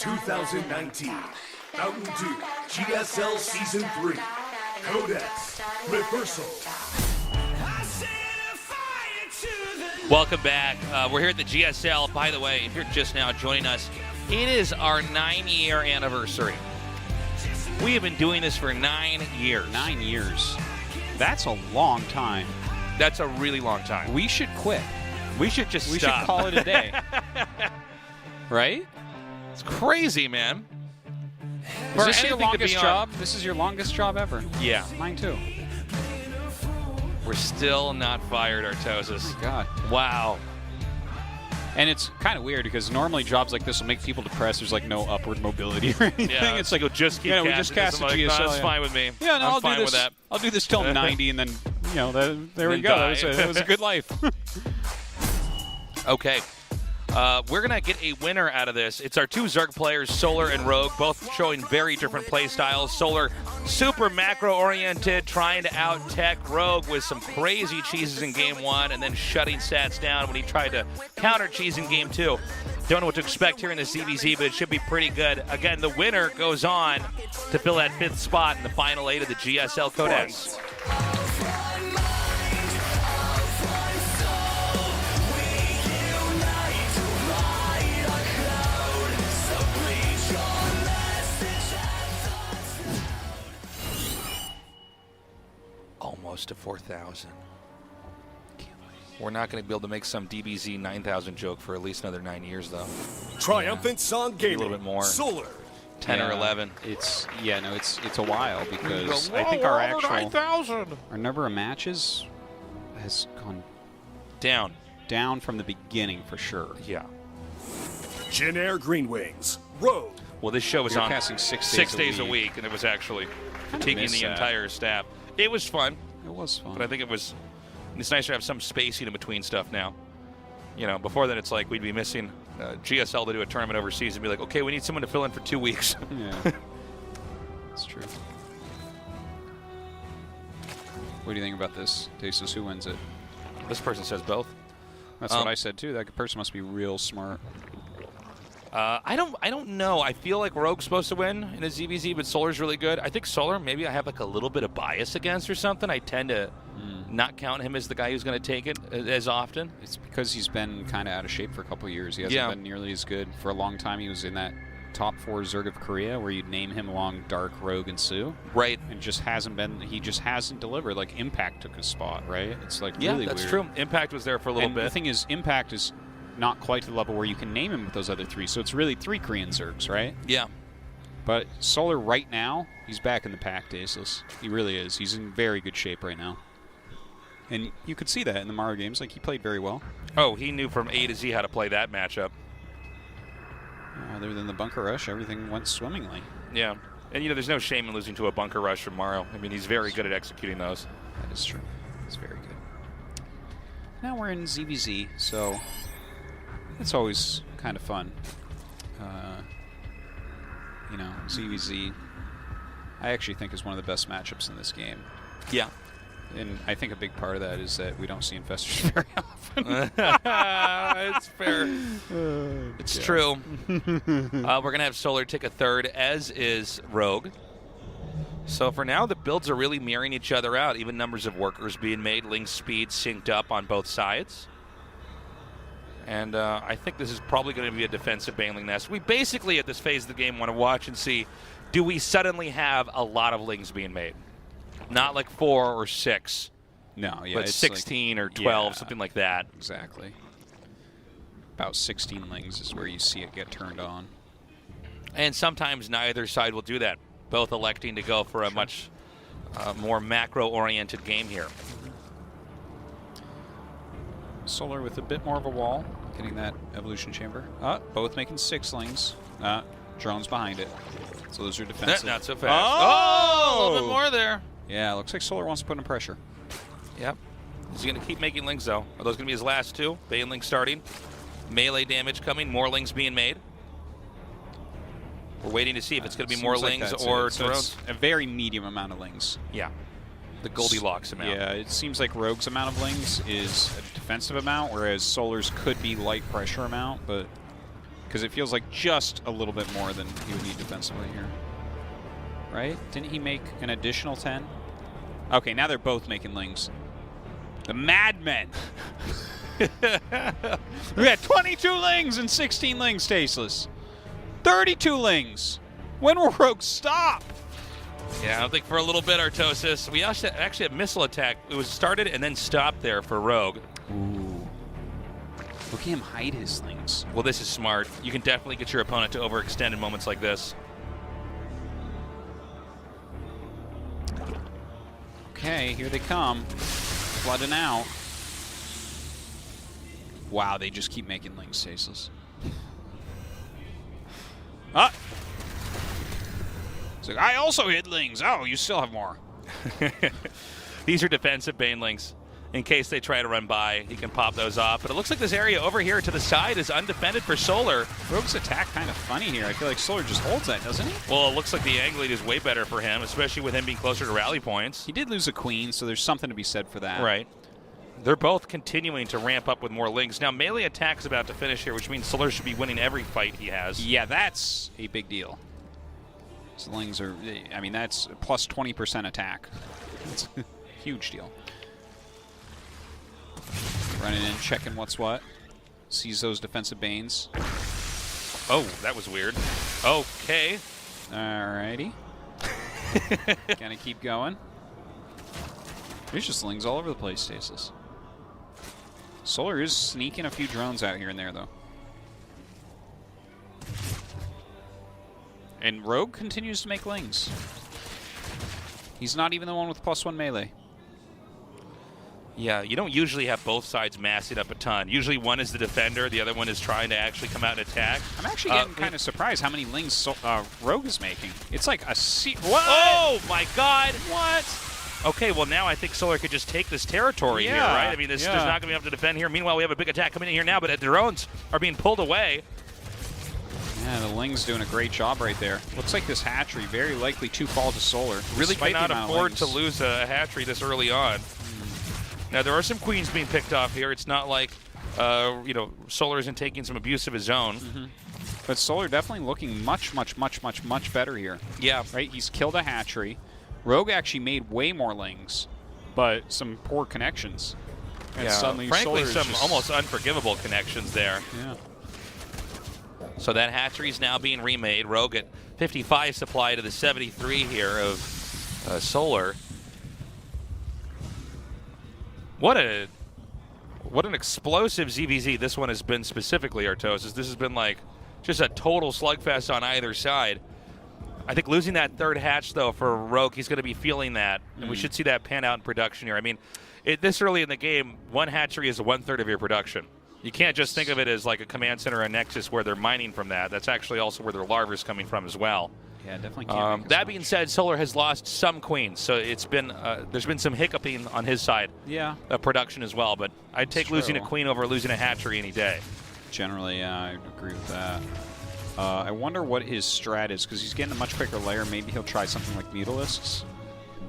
2019 Mountain Dew GSL Season 3 Codex Reversal. Welcome back. We're here at the GSL. By the way, if you're just now joining us, it is our 9-year anniversary. We have been doing this for 9 years. 9 years. That's a long time. That's a really long time. We should quit. We should just We stop. should call it a day. Right? It's crazy, man. Is this your anything to longest be on- job? This is your longest job ever. Yeah. Mine too. We're still not fired, Artosis. God. Wow. And it's kind of weird because normally jobs like this will make people depressed. There's like no upward mobility or anything. Yeah, it's like we'll just keep we casting just cast this. the I'm like, GSL. no, that's fine with me. Yeah, no, I'm I'll fine do this. with that. I'll do this till 90, and then there we Then go. die. That was a good life. Okay. We're going to get a winner out of this. It's our two Zerg players, Solar and Rogue, both showing very different play styles. Solar, super macro-oriented, trying to out-tech Rogue with some crazy cheeses in Game 1 and then shutting stats down when he tried to counter cheese in Game 2. Don't know what to expect here in the ZVZ, but it should be pretty good. Again, the winner goes on to fill that 5th spot in the final 8 of the GSL Codex. Almost to 4,000. We're not going to be able to make some DBZ 9,000 joke for at least another 9 years, though. Triumphant Song Gaming. A little bit more. Solar. 10 or 11. It's a while because I think our number of matches has gone down from the beginning for sure. Yeah. Jin Air Green Wings. Rogue. Well, this show was You're on casting 6 days a week, and it was actually fatiguing miss the that. entire staff. It was fun, It was fun. but I think it's nice to have some spacing in between stuff now. You know, before that, it's like we'd be missing GSL to do a tournament overseas and be like, okay, we need someone to fill in for 2 weeks. Yeah, that's true. What do you think about this, Dasus? Who wins it? This person says both. That's what I said too. That person must be real smart. I don't know. I feel like Rogue's supposed to win in a ZVZ, but Solar's really good. I think Solar, maybe I have like a little bit of bias against or something. I tend to not count him as the guy who's going to take it as often. It's because he's been kind of out of shape for a couple of years. He hasn't been nearly as good. For a long time, he was in that top 4 Zerg of Korea where you'd name him along Dark, Rogue, and Sue. Right. And he just hasn't delivered. Like, Impact took his spot, right? It's like Yeah, really that's weird. true. Impact was there for a little And bit. the thing is, Impact is not quite to the level where you can name him with those other 3. So it's really 3 Korean Zergs, right? Yeah. But Solar right now, he's back in the pack, Daceless. He really is. He's in very good shape right now. And you could see that in the Mario games. Like, he played very well. Oh, he knew from A to Z how to play that matchup. Other than the bunker rush, everything went swimmingly. Yeah. And, there's no shame in losing to a bunker rush from Mario. I mean, he's very good at executing those. That is true. He's very good. Now we're in ZVZ, so it's always kind of fun. ZVZ, I actually think is one of the best matchups in this game. Yeah. And I think a big part of that is that we don't see infestors very often. It's fair. It's true. We're going to have Solar take a 3rd, as is Rogue. So for now, the builds are really mirroring each other out. Even numbers of workers being made, Ling's speed synced up on both sides. And I think this is probably going to be a defensive Baneling nest. We basically, at this phase of the game, want to watch and see, do we suddenly have a lot of Lings being made? Not like 4 or 6. No, yeah. But it's 16 or 12, something like that. Exactly. About 16 Lings is where you see it get turned on. And sometimes neither side will do that, both electing to go for a much more macro-oriented game here. Solar with a bit more of a wall, getting that evolution chamber. Both making 6 Lings. Drones behind it. So those are defensive. Not so fast. Oh! A little bit more there. Yeah, looks like Solar wants to put in pressure. Yep. Is he going to keep making Lings, though? Are those going to be his last 2? Baneling starting. Melee damage coming. More Lings being made. We're waiting to see if it's going to be more Lings or drones. A very medium amount of Lings. Yeah. The Goldilocks amount. Yeah, it seems like Rogue's amount of Lings is a defensive amount, whereas Solar's could be light pressure amount, but because it feels like just a little bit more than he would need defensively here. Right? Didn't he make an additional 10? Okay, now they're both making lings. The madmen! We had 22 lings and 16 lings, Tasteless. 32 lings! When will Rogue stop? Yeah, I don't think for a little bit, Artosis. We actually had missile attack. It was started and then stopped there for Rogue. Ooh. Look at him hide his lings. Well, this is smart. You can definitely get your opponent to overextend in moments like this. Okay, here they come. Flooding out. Wow, they just keep making lings, Tasteless. Ah! It's like, I also hit lings. Oh, you still have more. These are defensive banelings. In case they try to run by, he can pop those off. But it looks like this area over here to the side is undefended for Solar. Rogue's attack kind of funny here. I feel like Solar just holds that, doesn't he? Well, it looks like the angle lead is way better for him, especially with him being closer to rally points. He did lose a queen, so there's something to be said for that. Right. They're both continuing to ramp up with more lings. Now, melee attack's about to finish here, which means Solar should be winning every fight he has. Yeah, that's a big deal. So lings are, I mean, that's plus 20% attack. That's a huge deal. Running in, checking what's what. Sees those defensive banes. Oh, that was weird. Okay. Alrighty. Gonna keep going. There's just lings all over the place, Stasis. Solar is sneaking a few drones out here and there, though. And Rogue continues to make lings. He's not even the one with +1 melee. Yeah, you don't usually have both sides massing up a ton. Usually one is the defender, the other one is trying to actually come out and attack. I'm actually getting kind of surprised how many lings Rogue is making. It's like a what? Oh my god! What? Okay, well now I think Solar could just take this territory here, right? I mean, there's not going to be able to defend here. Meanwhile, we have a big attack coming in here now, but the drones are being pulled away. Yeah, the Ling's doing a great job right there. Looks like this hatchery very likely to fall to Solar. Really cannot afford to lose a hatchery this early on. Now, there are some queens being picked off here. It's not like, you know, Solar isn't taking some abuse of his own. But Solar definitely looking much better here. Yeah. Right? He's killed a hatchery. Rogue actually made way more lings, but some poor connections. And suddenly frankly, Solar's some just almost unforgivable connections there. Yeah. So that hatchery is now being remade. Rogue at 55 supply to the 73 here of Solar. What an explosive ZVZ this one has been specifically, Artosis. This has been like just a total slugfest on either side. I think losing that third hatch, though, for Rogue, he's going to be feeling that. And we should see that pan out in production here. I mean, this early in the game, one hatchery is 1/3 of your production. You can't just think of it as like a command center or a nexus where they're mining from that. That's actually also where their larvae is coming from as well. Yeah, definitely can't. That being said, Solar has lost some queens, so it's been there's been some hiccuping on his side of production as well. But I'd take losing a queen over losing a hatchery any day. Generally, yeah, I agree with that. I wonder what his strat is, because he's getting a much quicker layer. Maybe he'll try something like Mutalisks.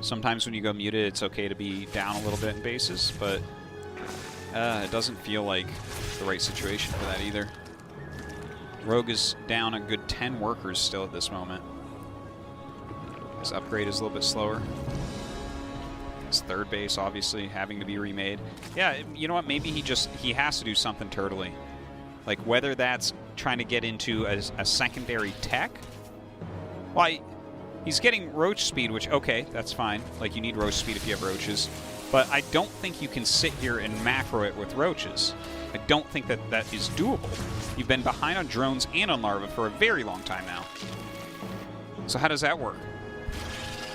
Sometimes when you go muted, it's okay to be down a little bit in bases, but it doesn't feel like the right situation for that either. Rogue is down a good 10 workers still at this moment. His upgrade is a little bit slower. His third base, obviously, having to be remade. Yeah, you know what? Maybe he has to do something turtly. Like, whether that's trying to get into a secondary tech. Well, he's getting roach speed, which, okay, that's fine. Like, you need roach speed if you have roaches. But I don't think you can sit here and macro it with roaches. I don't think that is doable. You've been behind on drones and on larvae for a very long time now. So how does that work?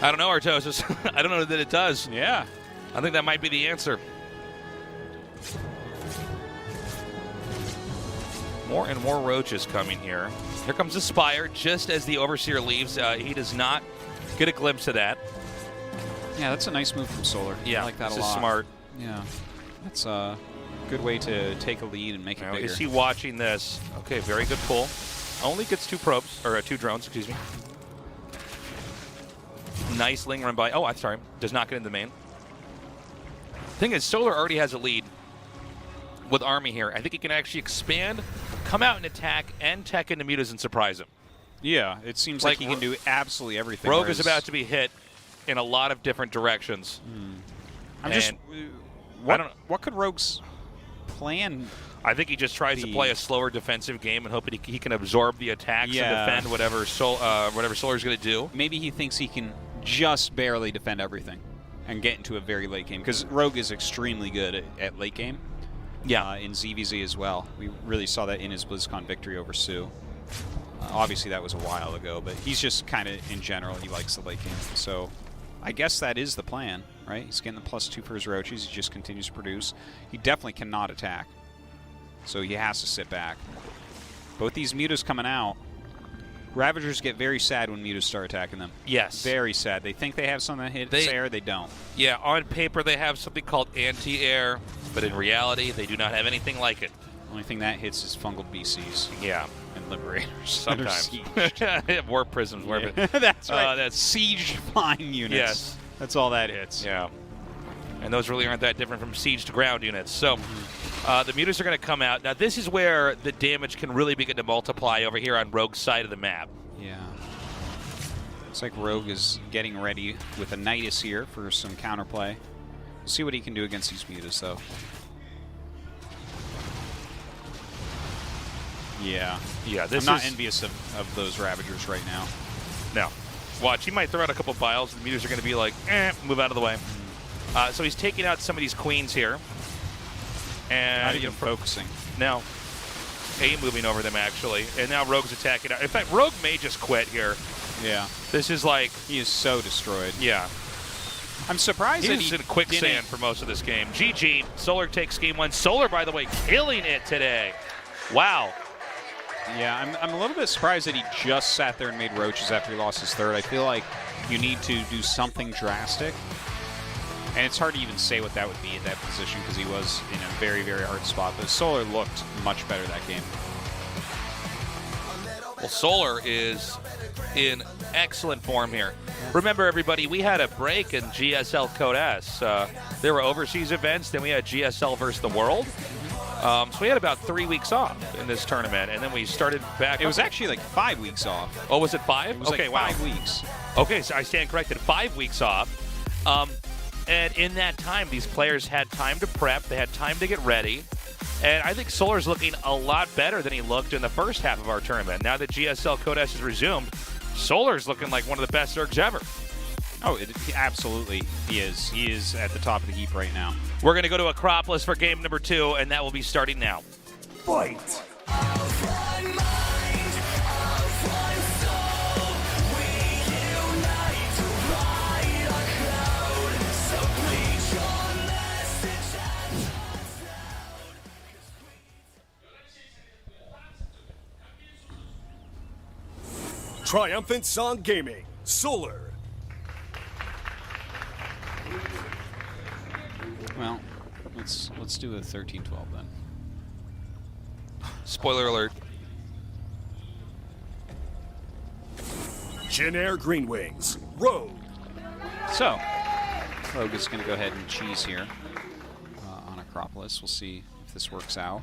I don't know, Artosis. I don't know that it does. Yeah. I think that might be the answer. More and more roaches coming here. Here comes the Spire just as the Overseer leaves. He does not get a glimpse of that. Yeah, that's a nice move from Solar. Yeah, I like that a lot. This is smart. Yeah. That's a good way to take a lead and make it bigger. Is he watching this? Okay, very good pull. Only gets 2 probes, or 2 drones, excuse me. Nice ling run by. Oh, I'm sorry. Does not get into the main. Thing is, Solar already has a lead with Army here. I think he can actually expand come out and attack and tech into mutas and surprise him. Yeah, it seems like he can do absolutely everything. Rogue is about to be hit in a lot of different directions. What could Rogue's plan? I think he just tries to play a slower defensive game and hope he can absorb the attacks and defend whatever Solar's going to do. Maybe he thinks he can just barely defend everything and get into a very late game, because Rogue is extremely good at late game. Yeah, in ZVZ as well. We really saw that in his BlizzCon victory over Sue. Obviously, that was a while ago, but he's just kind of, in general, he likes the late game. So I guess that is the plan, right? He's getting the +2 for his Roaches. He just continues to produce. He definitely cannot attack, so he has to sit back. Both these mutas coming out. Ravagers get very sad when mutas start attacking them. Yes. Very sad. They think they have something that hits air, they don't. Yeah, on paper they have something called anti-air, but in reality they do not have anything like it. Only thing that hits is fungal BCs. Yeah. And Liberators. Sometimes. Warp prisms. Yeah. That's right. That's siege flying units. Yes. That's all that hits. Yeah. And those really aren't that different from siege to ground units. So the mutas are going to come out. Now this is where the damage can really begin to multiply over here on Rogue's side of the map. Yeah. Looks like Rogue is getting ready with a Nidus here for some counterplay. We'll see what he can do against these mutas, though. Yeah. Yeah, I'm not envious of those Ravagers right now. No. Watch, he might throw out a couple vials, and the mutas are going to be like, move out of the way. So he's taking out some of these queens here. And not even focusing. No. moving over them, actually. And now Rogue's attacking. In fact, Rogue may just quit here. Yeah. This is like... He is so destroyed. Yeah. I'm surprised that he's in quicksand for most of this game. GG. Solar takes game one. Solar, by the way, killing it today. Wow. Yeah, I'm a little bit surprised that he just sat there and made roaches after he lost his third. I feel like you need to do something drastic. And it's hard to even say what that would be at that position because he was in a very, very hard spot. But Solar looked much better that game. Well, Solar is in excellent form here. Remember, everybody, we had a break in GSL Code S. There were overseas events, then we had GSL versus the world. So we had about 3 weeks off in this tournament, and then we started back. It was actually like 5 weeks off. Oh, was it 5? It was okay, like 5 wow. weeks. Okay, so I stand corrected. 5 weeks off. And in that time, these players had time to prep. They had time to get ready. And I think Solar's looking a lot better than he looked in the first half of our tournament. Now that GSL Code S has resumed, Solar's looking like one of the best Zergs ever. Oh, absolutely he is. He is at the top of the heap right now. We're going to go to Acropolis for game number 2, and that will be starting now. Fight! Triumphant Song Gaming, Solar. Well, let's do a 13-12 then. Spoiler alert. Jin Green Wings, Rogue. So, Rogue is going to go ahead and cheese here on Acropolis. We'll see if this works out.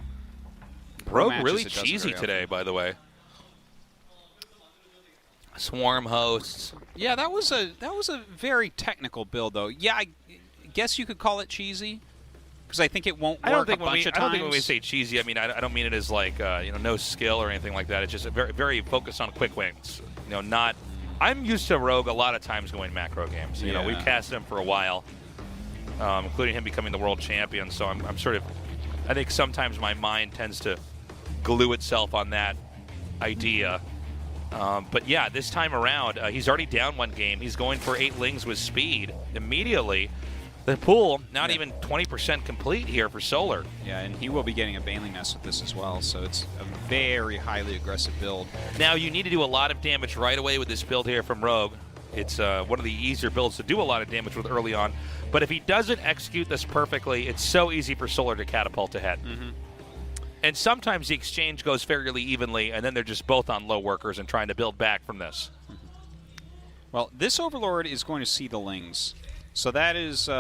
Rogue really cheesy today, by the way. Swarm hosts. Yeah, that was a very technical build, though. Yeah, I guess you could call it cheesy because I think it won't work a bunch of times. I don't think when we say cheesy, I mean I don't mean it as like no skill or anything like that. It's just a very very focused on quick wins. Not. I'm used to Rogue a lot of times going macro games. You know, we've casted him for a while, including him becoming the world champion. So I'm sort of. I think sometimes my mind tends to glue itself on that idea. But yeah, this time around, he's already down one game. He's going for 8 lings with speed immediately. The pool, not even 20% complete here for Solar. Yeah, and he will be getting a Baneling Nest with this as well, so it's a very highly aggressive build. Now, you need to do a lot of damage right away with this build here from Rogue. It's one of the easier builds to do a lot of damage with early on. But if he doesn't execute this perfectly, it's so easy for Solar to catapult ahead. Mm-hmm. And sometimes the exchange goes fairly evenly, and then they're just both on low workers and trying to build back from this. Well, this Overlord is going to see the lings. So that is,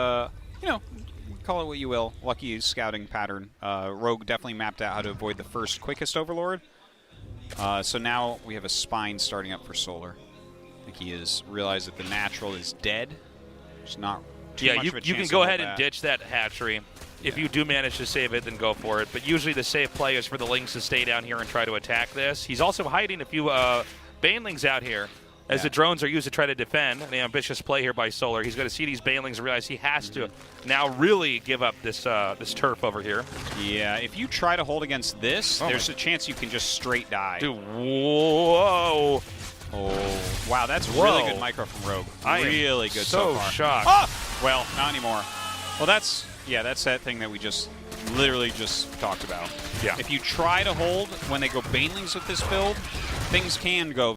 call it what you will. Lucky scouting pattern. Rogue definitely mapped out how to avoid the first quickest Overlord. So now we have a Spine starting up for Solar. I think he has realized that the natural is dead. There's not too much of a chance you can to go hold ahead that. and ditch that hatchery. If you do manage to save it, then go for it. But usually the safe play is for the Lings to stay down here and try to attack this. He's also hiding a few Banelings out here as the drones are used to try to defend. An ambitious play here by Solar. He's going to see these Banelings and realize he has to now really give up this this turf over here. Yeah, if you try to hold against this, there's a chance you can just straight die. Dude, whoa. Oh, wow, that's really good micro from Rogue. Really good so far. Shocked. Oh! Well, not anymore. Well, that's that thing that we just literally just talked about. Yeah. If you try to hold when they go Banelings with this build, things can go